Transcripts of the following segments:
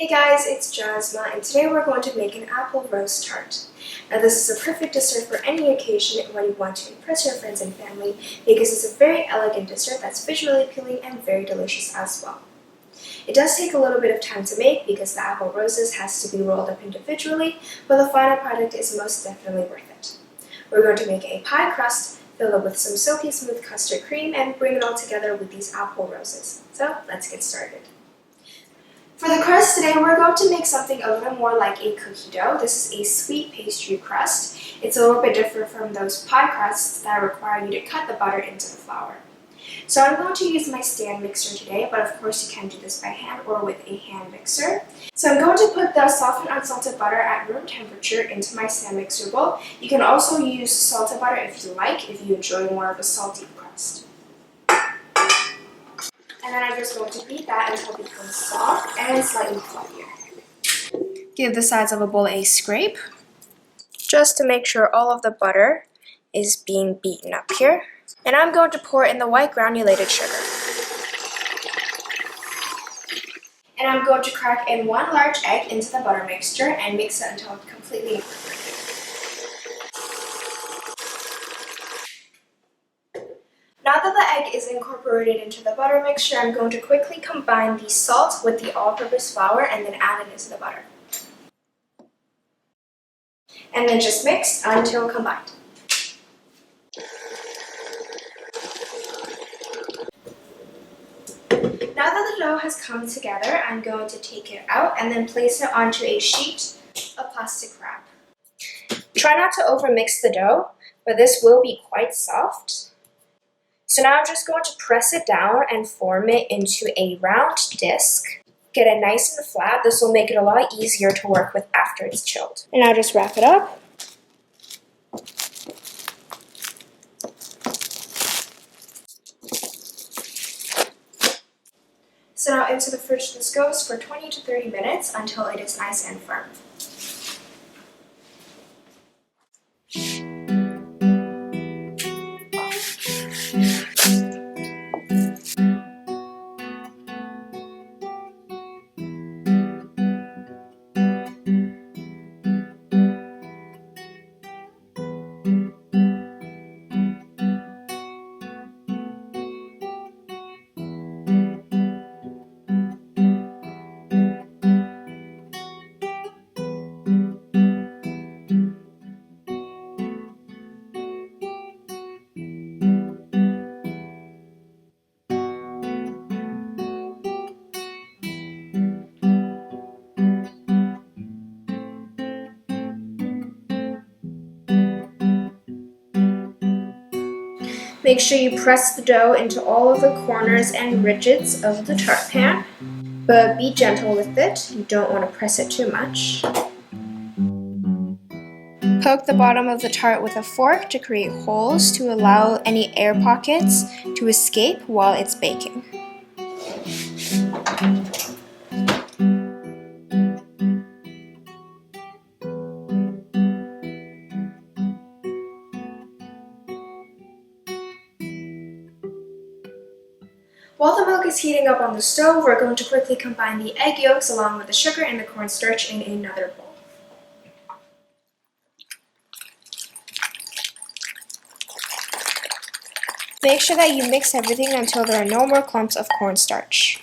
Hey guys, it's Jasma, and today we're going to make an apple rose tart. Now this is a perfect dessert for any occasion when you want to impress your friends and family because it's a very elegant dessert that's visually appealing and very delicious as well. It does take a little bit of time to make because the apple roses has to be rolled up individually, but the final product is most definitely worth it. We're going to make a pie crust, fill it with some silky smooth custard cream, and bring it all together with these apple roses. So let's get started. For the crust today, we're going to make something a little more like a cookie dough. This is a sweet pastry crust. It's a little bit different from those pie crusts that require you to cut the butter into the flour. So I'm going to use my stand mixer today, but of course you can do this by hand or with a hand mixer. So I'm going to put the softened unsalted butter at room temperature into my stand mixer bowl. You can also use salted butter if you like, if you enjoy more of a salty crust. And then I'm just going to beat that until it becomes soft and slightly fluffier. Give the sides of a bowl a scrape, just to make sure all of the butter is being beaten up here. And I'm going to pour in the white granulated sugar. And I'm going to crack in 1 large egg into the butter mixture and mix it until it's completely incorporated. Now that the egg is incorporated into the butter mixture, I'm going to quickly combine the salt with the all-purpose flour and then add it into the butter. And then just mix until combined. Now that the dough has come together, I'm going to take it out and then place it onto a sheet of plastic wrap. Try not to overmix the dough, but this will be quite soft. So now I'm just going to press it down and form it into a round disc. Get it nice and flat. This will make it a lot easier to work with after it's chilled. And now just wrap it up. So now into the fridge this goes for 20 to 30 minutes until it is nice and firm. Make sure you press the dough into all of the corners and ridges of the tart pan, but be gentle with it. You don't want to press it too much. Poke the bottom of the tart with a fork to create holes to allow any air pockets to escape while it's baking. While the milk is heating up on the stove, we're going to quickly combine the egg yolks along with the sugar and the cornstarch in another bowl. Make sure that you mix everything until there are no more clumps of cornstarch.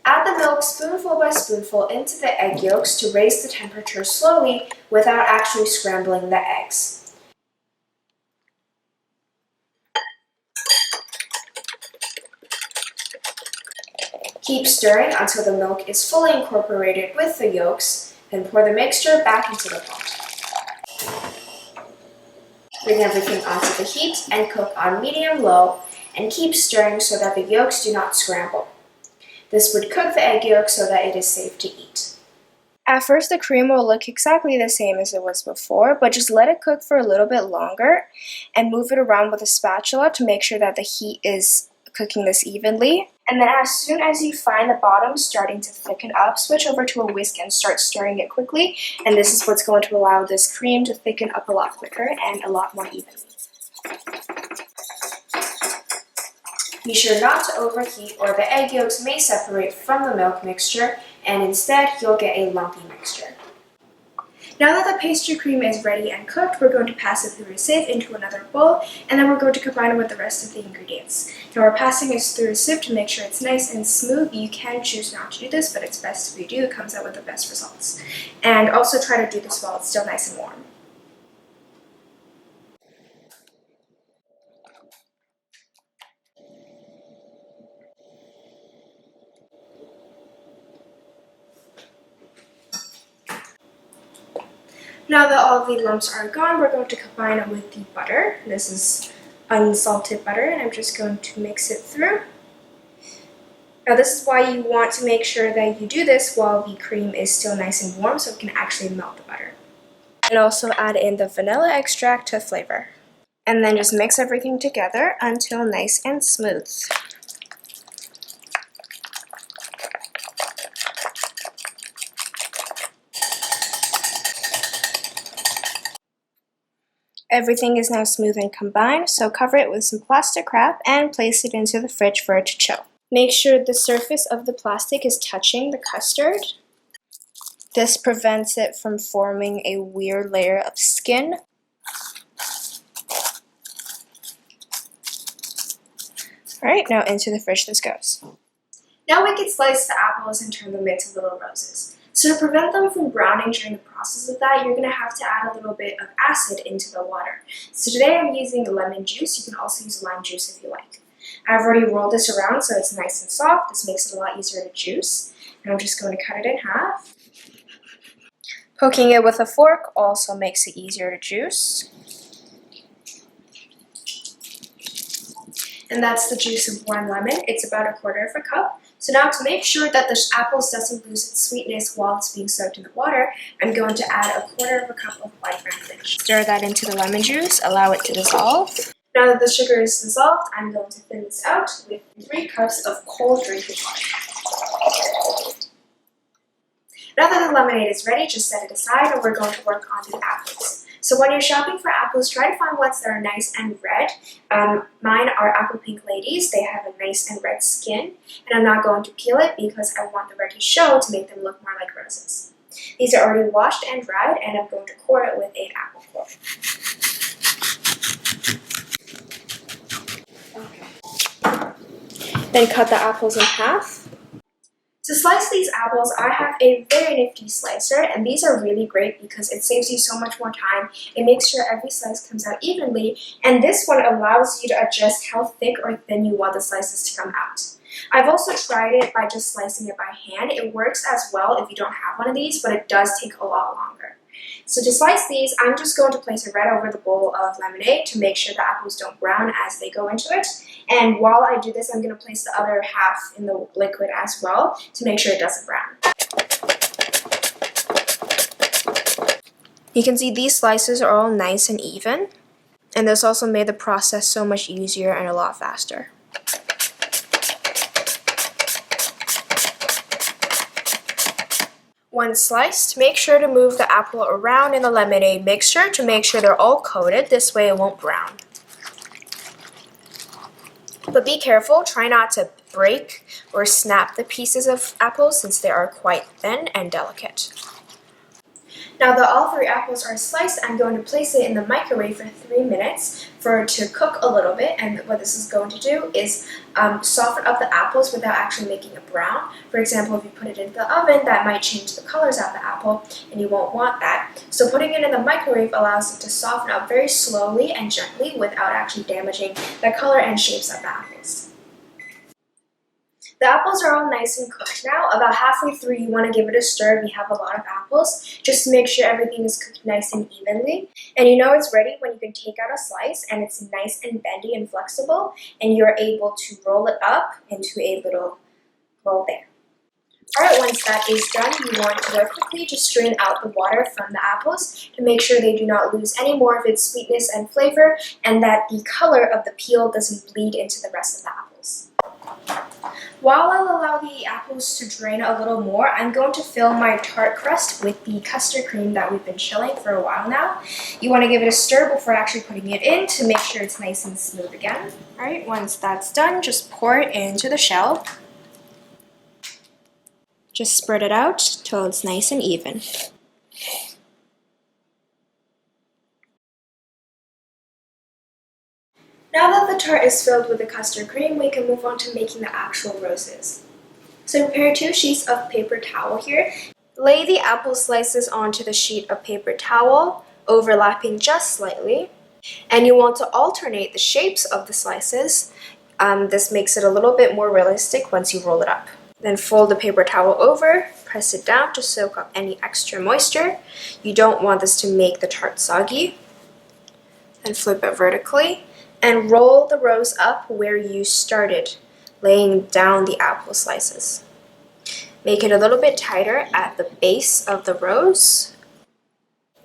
Add the milk spoonful by spoonful into the egg yolks to raise the temperature slowly without actually scrambling the eggs. Keep stirring until the milk is fully incorporated with the yolks, then pour the mixture back into the pot. Bring everything onto the heat and cook on medium-low, and keep stirring so that the yolks do not scramble. This would cook the egg yolk so that it is safe to eat. At first, the cream will look exactly the same as it was before, but just let it cook for a little bit longer and move it around with a spatula to make sure that the heat is cooking this evenly. And then as soon as you find the bottom starting to thicken up, switch over to a whisk and start stirring it quickly. And this is what's going to allow this cream to thicken up a lot quicker and a lot more evenly. Be sure not to overheat or the egg yolks may separate from the milk mixture and instead you'll get a lumpy mixture. Now that the pastry cream is ready and cooked, we're going to pass it through a sieve into another bowl, and then we're going to combine it with the rest of the ingredients. Now we're passing it through a sieve to make sure it's nice and smooth. You can choose not to do this, but it's best if you do. It comes out with the best results. And also try to do this while it's still nice and warm. Now that all of the lumps are gone, we're going to combine it with the butter. This is unsalted butter, and I'm just going to mix it through. Now this is why you want to make sure that you do this while the cream is still nice and warm so it can actually melt the butter. And also add in the vanilla extract to flavor. And then just mix everything together until nice and smooth. Everything is now smooth and combined, so cover it with some plastic wrap and place it into the fridge for it to chill. Make sure the surface of the plastic is touching the custard. This prevents it from forming a weird layer of skin. Alright, now into the fridge this goes. Now we can slice the apples and turn them into little roses. So to prevent them from browning during the process of that, you're going to have to add a little bit of acid into the water. So today I'm using lemon juice. You can also use lime juice if you like. I've already rolled this around so it's nice and soft. This makes it a lot easier to juice. And I'm just going to cut it in half. Poking it with a fork also makes it easier to juice. And that's the juice of one lemon. It's about 1/4 cup. So now to make sure that the apples doesn't lose its sweetness while it's being soaked in the water, I'm going to add 1/4 cup of white granulated. Stir that into the lemon juice, allow it to dissolve. Now that the sugar is dissolved, I'm going to thin this out with 3 cups of cold drinking water. Now that the lemonade is ready, just set it aside and we're going to work on the apples. So when you're shopping for apples, try to find ones that are nice and red. Mine are apple pink ladies. They have a nice and red skin. And I'm not going to peel it because I want the red to show to make them look more like roses. These are already washed and dried, and I'm going to core it with an apple core. Then cut the apples in half. To slice these apples, I have a very nifty slicer, and these are really great because it saves you so much more time. It makes sure every slice comes out evenly, and this one allows you to adjust how thick or thin you want the slices to come out. I've also tried it by just slicing it by hand. It works as well if you don't have one of these, but it does take a lot longer. So to slice these, I'm just going to place it right over the bowl of lemonade to make sure the apples don't brown as they go into it. And while I do this, I'm going to place the other half in the liquid as well to make sure it doesn't brown. You can see these slices are all nice and even, and this also made the process so much easier and a lot faster. When sliced, make sure to move the apple around in the lemonade mixture to make sure they're all coated. This way it won't brown. But be careful, try not to break or snap the pieces of apples since they are quite thin and delicate. Now that all 3 apples are sliced, I'm going to place it in the microwave for 3 minutes for it to cook a little bit. And what this is going to do is soften up the apples without actually making it brown. For example, if you put it in the oven, that might change the colors of the apple, and you won't want that. So putting it in the microwave allows it to soften up very slowly and gently without actually damaging the color and shapes of the apples. The apples are all nice and cooked now. About halfway through, you want to give it a stir if you have a lot of apples, just to make sure everything is cooked nice and evenly. And you know it's ready when you can take out a slice and it's nice and bendy and flexible, and you're able to roll it up into a little roll there. Alright, once that is done, you want to very quickly just strain out the water from the apples to make sure they do not lose any more of its sweetness and flavor, and that the color of the peel doesn't bleed into the rest of the apples. While I'll allow the apples to drain a little more, I'm going to fill my tart crust with the custard cream that we've been chilling for a while now. You want to give it a stir before actually putting it in to make sure it's nice and smooth again. Alright, once that's done, just pour it into the shell. Just spread it out till it's nice and even. Now that the tart is filled with the custard cream, we can move on to making the actual roses. So prepare 2 sheets of paper towel here. Lay the apple slices onto the sheet of paper towel, overlapping just slightly. And you want to alternate the shapes of the slices. This makes it a little bit more realistic once you roll it up. Then fold the paper towel over, press it down to soak up any extra moisture. You don't want this to make the tart soggy. Then flip it vertically. And roll the rose up where you started, laying down the apple slices. Make it a little bit tighter at the base of the rose.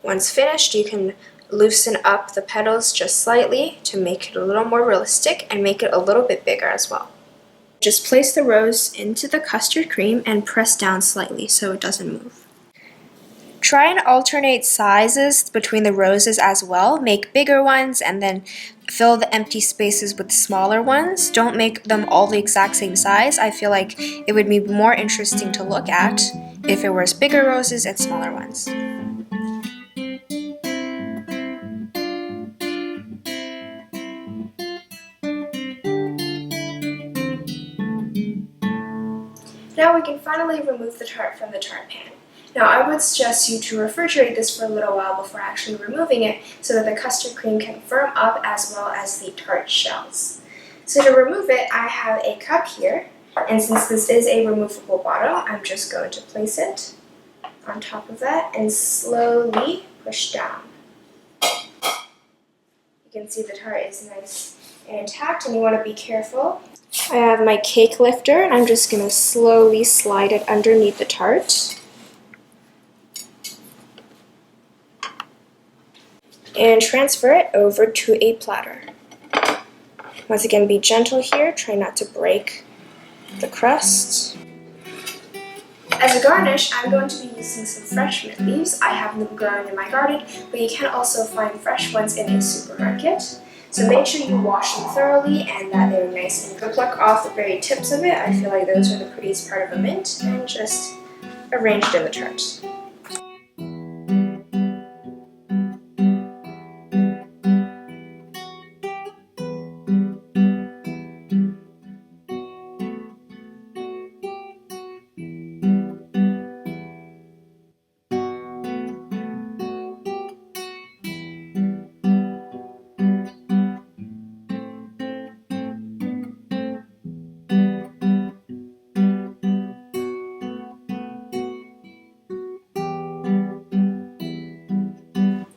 Once finished, you can loosen up the petals just slightly to make it a little more realistic and make it a little bit bigger as well. Just place the rose into the custard cream and press down slightly so it doesn't move. Try and alternate sizes between the roses as well. Make bigger ones and then fill the empty spaces with smaller ones. Don't make them all the exact same size. I feel like it would be more interesting to look at if it was bigger roses and smaller ones. Now we can finally remove the tart from the tart pan. Now I would suggest you to refrigerate this for a little while before actually removing it so that the custard cream can firm up as well as the tart shells. So to remove it, I have a cup here, and since this is a removable bottle, I'm just going to place it on top of that and slowly push down. You can see the tart is nice and intact, and you want to be careful. I have my cake lifter, and I'm just going to slowly slide it underneath the tart. And transfer it over to a platter. Once again, be gentle here, try not to break the crust. As a garnish, I'm going to be using some fresh mint leaves. I have them growing in my garden, but you can also find fresh ones in a supermarket. So make sure you wash them thoroughly and that they're nice and good. Pluck off the very tips of it. I feel like those are the prettiest part of a mint, and just arrange it in the tart.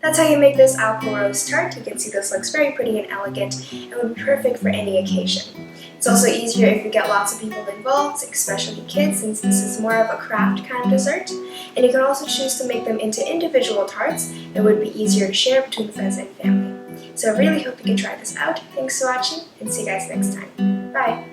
That's how you make this apple rose tart. You can see this looks very pretty and elegant and would be perfect for any occasion. It's also easier if you get lots of people involved, especially kids, since this is more of a craft kind of dessert. And you can also choose to make them into individual tarts. It would be easier to share between friends and family. So I really hope you can try this out. Thanks for watching, and see you guys next time. Bye!